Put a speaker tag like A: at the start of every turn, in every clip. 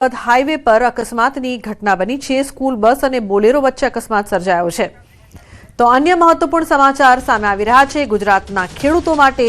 A: Highway પર અકસ્માતની ઘટના બની છે। સ્કૂલ બસ અને બોલેરો વચ્ચે અકસ્માત સર્જાયો છે। તો અન્ય મહત્વપૂર્ણ સમાચાર સામે આવી રહ્યા છે। ગુજરાતના ખેડૂતો માટે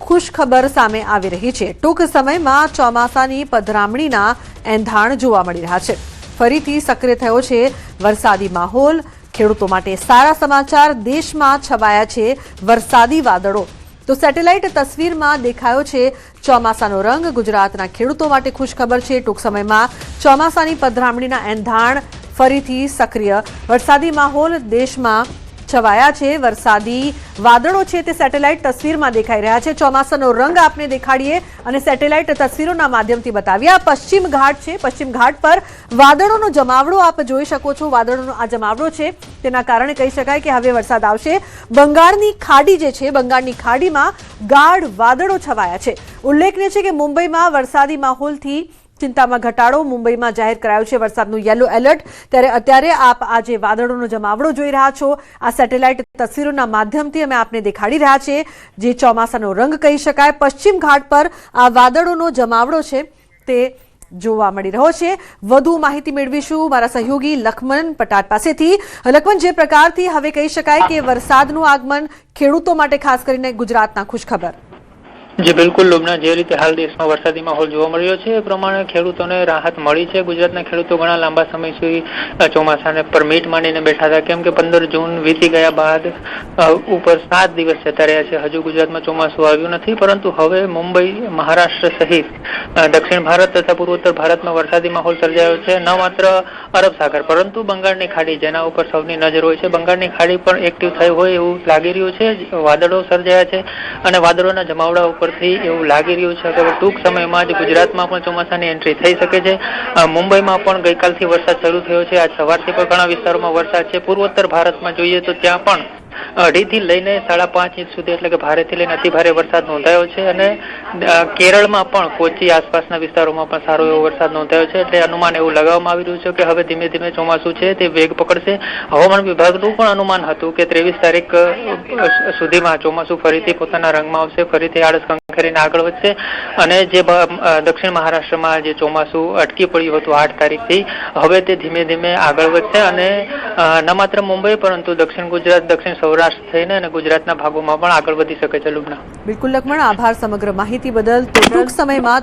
A: ખુશખબર સામે આવી રહી છે। ટૂંક સમયમાં ચોમાસાની પધરામણીના એંધાણ જોવા મળી રહ્યા છે। ફરીથી સક્રિય થયો છે વરસાદી માહોલ। ખેડૂતો માટે સારા સમાચાર, દેશમાં છવાયા છે વરસાદી વાદળો। તો સેટેલાઇટ તસવીરમાં દેખાયો છે ચોમાસાનો રંગ। ગુજરાતના ખેડૂતો માટે ખુશખબર છે। ટૂંક સમયમાં ચોમાસાની પધરામણીના એંધાણ ફરીથી સક્રિય। વરસાદી માહોલ દેશમાં છવાયા છે। વરસાદી વાદળો છે તે સેટેલાઇટ તસવીરમાં દેખાઈ રહ્યા છે। ચોમાસાનો રંગ આપને દેખાડીએ અને સેટેલાઇટ તસવીરોના માધ્યમથી બતાવીએ। આ પશ્ચિમ ઘાટ છે। પશ્ચિમ ઘાટ પર વાદળોનો જમાવડો આપ જોઈ શકો છો। વાદળોનો આ જમાવડો છે તેના કારણે કહી શકાય કે હવે વરસાદ આવશે। બંગાળની ખાડી જે છે, બંગાળની ખાડીમાં ગાઢ વાદળો છવાયા છે। ઉલ્લેખનીય છે કે મુંબઈમાં વરસાદી માહોલથી ચિંતામાં ઘટાડો। મુંબઈમાં જાહેર કરાયું છે વરસાદનું યલો એલર્ટ। ત્યારે અત્યારે આપ આજે વાદળોનો જમાવડો જોઈ રહ્યા છો। આ સેટેલાઇટ તસવીરોના માધ્યમથી અમે આપને દેખાડી રહ્યા છે જે ચોમાસાનો રંગ કહી શકાય। પશ્ચિમ ઘાટ પર આ વાદળોનો જમાવડો છે તે જોવા મળી રહ્યો છે। વધુ માહિતી મેળવીશું મારા સહયોગી લખમન પટાટ પાસેથી। લખમન, જે પ્રકારથી હવે કહી શકાય કે વરસાદનું આગમન ખેડૂતો માટે ખાસ કરીને ગુજરાતના ખુશખબર।
B: जी बिल्कुल लुबना, जे रीते हाल देश में वरसादी माहौल जोवा मळ्यो छे ए प्रमाणे खेडूतोने राहत मळी छे। गुजरातना खेडूतो घणा लांबा समय सुधी ચોમાસાને પરમિટ માંડીને બેઠા હતા, કેમ કે 15 જૂન વીતી ગયા બાદ ઉપર 7 દિવસ જતા રહ્યા છે। હજુ ગુજરાતમાં ચોમાસું આવ્યું નથી, પરંતુ હવે મુંબઈ, મહારાષ્ટ્ર સહિત દક્ષિણ ભારત તથા પૂર્વોત્તર ભારતમાં વરસાદી માહોલ સર્જાયો છે। ન માત્ર અરબ સાગર પરંતુ બંગાળની ખાડી, જેના ઉપર સૌની નજર હોય છે, બંગાળની ખાડી પણ એક્ટિવ થઈ હોય એવું લાગી રહ્યું છે। વાદળો સર્જાયા છે અને વાદળોના જમાવડા ઉપર એવું લાગી રહ્યું છે કે ટૂંક સમયમાં જ ગુજરાતમાં પણ ચોમાસાની એન્ટ્રી થઈ શકે છે। મુંબઈમાં પણ ગઈકાલથી વરસાદ શરૂ થયો છે। આજ સવારથી પણ ઘણા વિસ્તારોમાં વરસાદ છે। પૂર્વોત્તર ભારતમાં જોઈએ તો ત્યાં પણ 2.5 થી લઈને 5.5 ઇંચ સુધી એટલે કે ભારેથી લઈને અતિ ભારે વરસાદ નોંધાયો છે। અને કેરળમાં પણ કોચી આસપાસના વિસ્તારોમાં પણ સારો એવો વરસાદ નોંધાયો છે। એટલે અનુમાન એવું લગાવવામાં આવી રહ્યું છે કે હવે ધીમે ધીમે ચોમાસું છે તે વેગ પકડશે। હવામાન વિભાગનું પણ અનુમાન હતું કે 23 તારીખ સુધીમાં ચોમાસું ફરીથી પોતાના રંગમાં આવશે, ફરીથી આળસ કરીને આગળ વધશે। અને જે દક્ષિણ મહારાષ્ટ્રમાં જે ચોમાસું અટકી પડ્યું હતું 8 તારીખથી, હવે તે ધીમે ધીમે આગળ વધશે અને ન માત્ર મુંબઈ પરંતુ દક્ષિણ ગુજરાત, દક્ષિણ સૌરાષ્ટ્ર થઈને અને ગુજરાતના ભાગોમાં પણ આગળ વધી શકે છે। લુબના,
A: બિલકુલ લખમણ, આભાર સમગ્ર માહિતી બદલ। તો ટૂંક સમયમાં